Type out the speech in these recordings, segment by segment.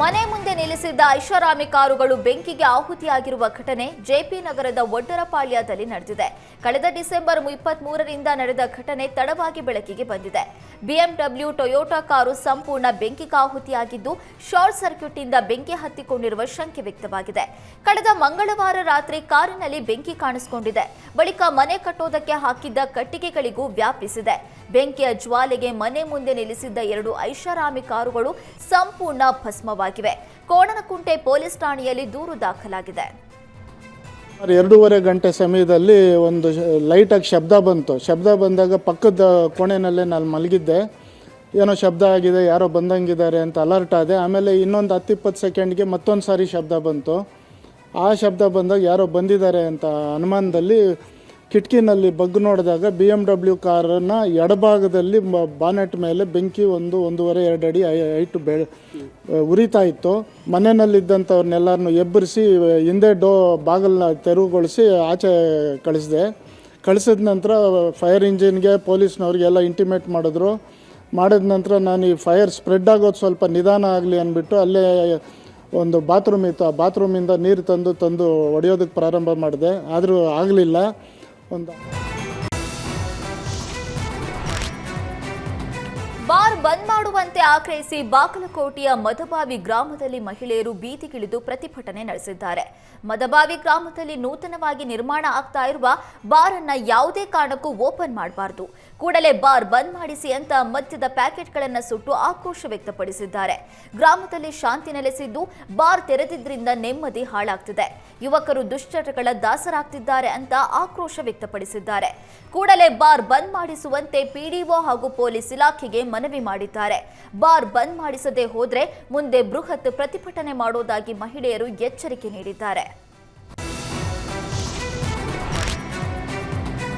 ಮನೆ ಮುಂದೆ ನಿಲ್ಲಿಸಿದ್ದ ಐಷಾರಾಮಿ ಕಾರುಗಳು ಬೆಂಕಿಗೆ ಆಹುತಿಯಾಗಿರುವ ಘಟನೆ ಜೆಪಿ ನಗರದ ಒಡ್ಡರಪಾಳ್ಯದಲ್ಲಿ ನಡೆದಿದೆ. ಕಳೆದ ಡಿಸೆಂಬರ್ 23ರಿಂದ ನಡೆದ ಘಟನೆ ತಡವಾಗಿ ಬೆಳಕಿಗೆ ಬಂದಿದೆ. ಬಿಎಂಡಬ್ಲ್ಯೂ ಟೊಯೋಟಾ ಕಾರು ಸಂಪೂರ್ಣ ಬೆಂಕಿಗೆ ಆಹುತಿಯಾಗಿದ್ದು ಶಾರ್ಟ್ ಸರ್ಕ್ಯೂಟ್ನಿಂದ ಬೆಂಕಿ ಹತ್ತಿಕೊಂಡಿರುವ ಶಂಕೆ ವ್ಯಕ್ತವಾಗಿದೆ. ಕಳೆದ ಮಂಗಳವಾರ ರಾತ್ರಿ ಕಾರಿನಲ್ಲಿ ಬೆಂಕಿ ಕಾಣಿಸಿಕೊಂಡಿದೆ. ಬಳಿಕ ಮನೆ ಕಟ್ಟೋದಕ್ಕೆ ಹಾಕಿದ್ದ ಕಟ್ಟಿಗೆಗಳಿಗೂ ವ್ಯಾಪಿಸಿದೆ. ಬೆಂಕಿಯ ಜ್ವಾಲೆಗೆ ಮನೆ ಮುಂದೆ ನಿಲ್ಲಿಸಿದ್ದ 2 ಐಷಾರಾಮಿ ಕಾರುಗಳು ಸಂಪೂರ್ಣ ಭಸ್ಮವಾಗಿವೆ. ಕೋಣನಕುಂಟೆ ಪೊಲೀಸ್ ಠಾಣೆಯಲ್ಲಿ ದೂರು ದಾಖಲಾಗಿದೆ. 2.5 ಗಂಟೆ ಸಮಯದಲ್ಲಿ ಒಂದು ಲೈಟಾಗಿ ಶಬ್ದ ಬಂತು. ಶಬ್ದ ಬಂದಾಗ ಪಕ್ಕದ ಕೋಣೆನಲ್ಲೇ ನಾನು ಮಲಗಿದ್ದೆ. ಏನೋ ಶಬ್ದ ಆಗಿದೆ, ಯಾರೋ ಬಂದಂಗಿದ್ದಾರೆ ಅಂತ ಅಲರ್ಟ್ ಆದೆ. ಆಮೇಲೆ ಇನ್ನೊಂದು 10-20 ಸೆಕೆಂಡ್ಗೆ ಮತ್ತೊಂದು ಸಾರಿ ಶಬ್ದ ಬಂತು. ಆ ಶಬ್ದ ಬಂದಾಗ ಯಾರೋ ಬಂದಿದ್ದಾರೆ ಅಂತ ಅನುಮಾನದಲ್ಲಿ ಕಿಟಕಿನಲ್ಲಿ ಬಗ್ಗು ನೋಡಿದಾಗ BMW ಕಾರನ್ನು ಎಡಭಾಗದಲ್ಲಿ ಬಾನೆಟ್ ಮೇಲೆ ಬೆಂಕಿ 1.5-2 ಅಡಿ ಹೈಟ್ ಉರಿತಾ ಇತ್ತು. ಮನೆಯಲ್ಲಿದ್ದಂಥವ್ರನ್ನೆಲ್ಲರನ್ನು ಎಬ್ಬರಿಸಿ ಹಿಂದೆ ಬಾಗಿಲನ್ನ ತೆರವುಗೊಳಿಸಿ ಆಚೆ ಕಳಿಸಿದ ನಂತರ ಫೈರ್ ಇಂಜಿನ್ಗೆ ಪೊಲೀಸ್ನವ್ರಿಗೆಲ್ಲ ಇಂಟಿಮೇಟ್ ಮಾಡಿದ ನಂತರ ನಾನು ಈ ಫೈರ್ ಸ್ಪ್ರೆಡ್ ಆಗೋದು ಸ್ವಲ್ಪ ನಿಧಾನ ಆಗಲಿ ಅಂದ್ಬಿಟ್ಟು ಅಲ್ಲೇ ಒಂದು ಬಾತ್ರೂಮ್ ಇತ್ತು. ಆ ಬಾತ್ರೂಮಿಂದ ನೀರು ತಂದು ಹೊಡೆಯೋದಕ್ಕೆ ಪ್ರಾರಂಭ ಮಾಡಿದೆ. ಆದರೂ ಆಗಲಿಲ್ಲ. ಬಾರ್ ಬಂದ್ ಮಾಡುವಂತೆ ಆಗ್ರಹಿಸಿ ಬಾಗಲಕೋಟೆಯ ಮದಬಾವಿ ಗ್ರಾಮದಲ್ಲಿ ಮಹಿಳೆಯರು ಬೀದಿಗಿಳಿದು ಪ್ರತಿಭಟನೆ ನಡೆಸಿದ್ದಾರೆ. ಮದಬಾವಿ ಗ್ರಾಮದಲ್ಲಿ ನೂತನವಾಗಿ ನಿರ್ಮಾಣ ಆಗ್ತಾ ಇರುವ ಬಾರ್ ಅನ್ನ ಯಾವುದೇ ಕಾರಣಕ್ಕೂ ಓಪನ್ ಮಾಡಬಾರದು, ಕೂಡಲೇ ಬಾರ್ ಬಂದ್ ಮಾಡಿಸಿ ಅಂತ ಮದ್ಯದ ಪ್ಯಾಕೆಟ್ಗಳನ್ನು ಸುಟ್ಟು ಆಕ್ರೋಶ ವ್ಯಕ್ತಪಡಿಸಿದ್ದಾರೆ. ಗ್ರಾಮದಲ್ಲಿ ಶಾಂತಿ ನೆಲೆಸಿದ್ದು ಬಾರ್ ತೆರೆದಿದ್ರಿಂದ ನೆಮ್ಮದಿ ಹಾಳಾಗ್ತಿದೆ. ಯುವಕರು ದುಶ್ಚಟಗಳ ದಾಸರಾಗ್ತಿದ್ದಾರೆ ಅಂತ ಆಕ್ರೋಶ ವ್ಯಕ್ತಪಡಿಸಿದ್ದಾರೆ. ಕೂಡಲೇ ಬಾರ್ ಬಂದ್ ಮಾಡಿಸುವಂತೆ ಪಿಡಿಒ ಹಾಗೂ ಪೊಲೀಸ್ ಇಲಾಖೆಗೆ ಮನವಿ ಮಾಡಿದ್ದಾರೆ. ಬಾರ್ ಬಂದ್ ಮಾಡಿಸದೆ ಹೋದ್ರೆ ಮುಂದೆ ಬೃಹತ್ ಪ್ರತಿಭಟನೆ ಮಾಡೋದಾಗಿ ಮಹಿಳೆಯರು ಎಚ್ಚರಿಕೆ ನೀಡಿದ್ದಾರೆ.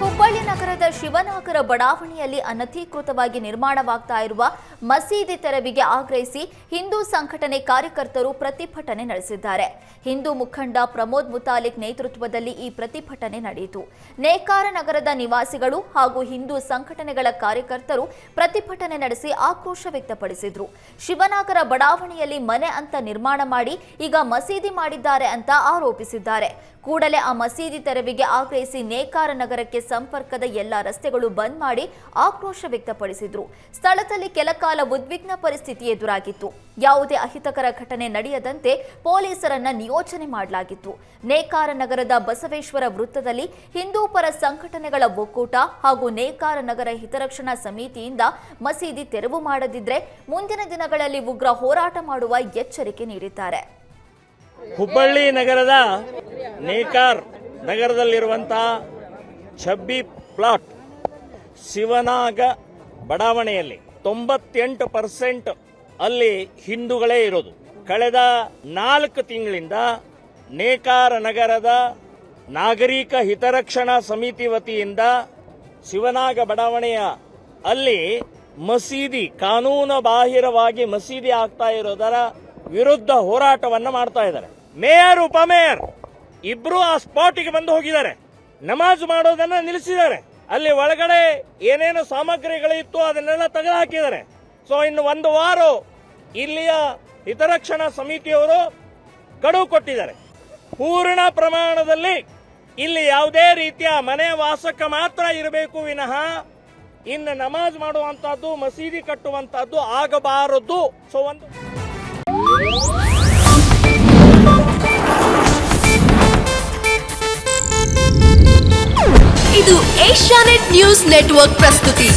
ಹುಬ್ಬಳ್ಳಿ ನಗರದ ಶಿವನಾಗರ ಬಡಾವಣೆಯಲ್ಲಿ ಅನಧಿಕೃತವಾಗಿ ನಿರ್ಮಾಣವಾಗ್ತಾ ಇರುವ ಮಸೀದಿ ತೆರವಿಗೆ ಆಗ್ರಹಿಸಿ ಹಿಂದೂ ಸಂಘಟನೆ ಕಾರ್ಯಕರ್ತರು ಪ್ರತಿಭಟನೆ ನಡೆಸಿದ್ದಾರೆ. ಹಿಂದೂ ಮುಖಂಡ ಪ್ರಮೋದ್ ಮುತಾಲಿಕ್ ನೇತೃತ್ವದಲ್ಲಿ ಈ ಪ್ರತಿಭಟನೆ ನಡೆಯಿತು. ನೇಕಾರ ನಗರದ ನಿವಾಸಿಗಳು ಹಾಗೂ ಹಿಂದೂ ಸಂಘಟನೆಗಳ ಕಾರ್ಯಕರ್ತರು ಪ್ರತಿಭಟನೆ ನಡೆಸಿ ಆಕ್ರೋಶ ವ್ಯಕ್ತಪಡಿಸಿದ್ರು. ಶಿವನಾಗರ ಬಡಾವಣೆಯಲ್ಲಿ ಮನೆ ಅಂತ ನಿರ್ಮಾಣ ಮಾಡಿ ಈಗ ಮಸೀದಿ ಮಾಡಿದ್ದಾರೆ ಅಂತ ಆರೋಪಿಸಿದ್ದಾರೆ. ಕೂಡಲೇ ಆ ಮಸೀದಿ ತೆರವಿಗೆ ಆಗ್ರಹಿಸಿ ನೇಕಾರ ನಗರಕ್ಕೆ ಸಂಪರ್ಕದ ಎಲ್ಲ ರಸ್ತೆಗಳು ಬಂದ್ ಮಾಡಿ ಆಕ್ರೋಶ ವ್ಯಕ್ತಪಡಿಸಿದ್ರು. ಸ್ಥಳದಲ್ಲಿ ಕೆಲಕಾಲ ಉದ್ವಿಗ್ನ ಪರಿಸ್ಥಿತಿ ಎದುರಾಗಿತ್ತು. ಯಾವುದೇ ಅಹಿತಕರ ಘಟನೆ ನಡೆಯದಂತೆ ಪೊಲೀಸರನ್ನ ನಿಯೋಜನೆ ಮಾಡಲಾಗಿತ್ತು. ನೇಕಾರ ನಗರದ ಬಸವೇಶ್ವರ ವೃತ್ತದಲ್ಲಿ ಹಿಂದೂ ಪರ ಸಂಘಟನೆಗಳ ಒಕ್ಕೂಟ ಹಾಗೂ ನೇಕಾರ ನಗರ ಹಿತರಕ್ಷಣಾ ಸಮಿತಿಯಿಂದ ಮಸೀದಿ ತೆರವು ಮಾಡದಿದ್ರೆ ಮುಂದಿನ ದಿನಗಳಲ್ಲಿ ಉಗ್ರ ಹೋರಾಟ ಮಾಡುವ ಎಚ್ಚರಿಕೆ ನೀಡಿದ್ದಾರೆ. ಹುಬ್ಬಳ್ಳಿ ನಗರದ ನೇಕಾರ್ ನಗರದಲ್ಲಿರುವಂತಹ ಛಬ್ಬಿ ಪ್ಲಾಟ್ ಶಿವನಾಗ ಬಡಾವಣೆಯಲ್ಲಿ 98% ಅಲ್ಲಿ ಹಿಂದೂಗಳೇ ಇರೋದು. ಕಳೆದ 4 ತಿಂಗಳಿಂದ ನೇಕಾರ ನಗರದ ನಾಗರಿಕ ಹಿತರಕ್ಷಣಾ ಸಮಿತಿ ವತಿಯಿಂದ ಶಿವನಾಗ ಬಡಾವಣೆಯ ಅಲ್ಲಿ ಮಸೀದಿ ಕಾನೂನು ಬಾಹಿರವಾಗಿ ಮಸೀದಿ ಆಗ್ತಾ ಇರೋದರ ವಿರುದ್ಧ ಹೋರಾಟವನ್ನು ಮಾಡ್ತಾ ಇದ್ದಾರೆ. ಮೇಯರ್ ಉಪಮೇಯರ್ ಇಬ್ರು ಆ ಸ್ಪಾಟಿಗೆ ಬಂದು ಹೋಗಿದ್ದಾರೆ. ನಮಾಜ್ ಮಾಡೋದನ್ನ ನಿಲ್ಲಿಸಿದ್ದಾರೆ. ಅಲ್ಲಿ ಒಳಗಡೆ ಏನೇನು ಸಾಮಗ್ರಿಗಳಿತ್ತು ಅದನ್ನೆಲ್ಲ ತೆಗೆದುಹಾಕಿದ್ದಾರೆ. ಸೊ ಇನ್ನು 1 ವಾರ ಇಲ್ಲಿಯ ಹಿತರಕ್ಷಣಾ ಸಮಿತಿಯವರು ಗಡುವು ಕೊಟ್ಟಿದ್ದಾರೆ. ಪೂರ್ಣ ಪ್ರಮಾಣದಲ್ಲಿ ಇಲ್ಲಿ ಯಾವುದೇ ರೀತಿಯ ಮನೆ ವಾಸಕ್ಕೆ ಮಾತ್ರ ಇರಬೇಕು ವಿನಃ ಇನ್ನು ನಮಾಜ್ ಮಾಡುವಂತಹದ್ದು ಮಸೀದಿ ಕಟ್ಟುವಂತಹದ್ದು ಆಗಬಾರದು. ಸೊ ಇದು ಏಷ್ಯಾನೆಟ್ ನ್ಯೂಸ್ ನೆಟ್ವರ್ಕ್ ಪ್ರಸ್ತುತಿ.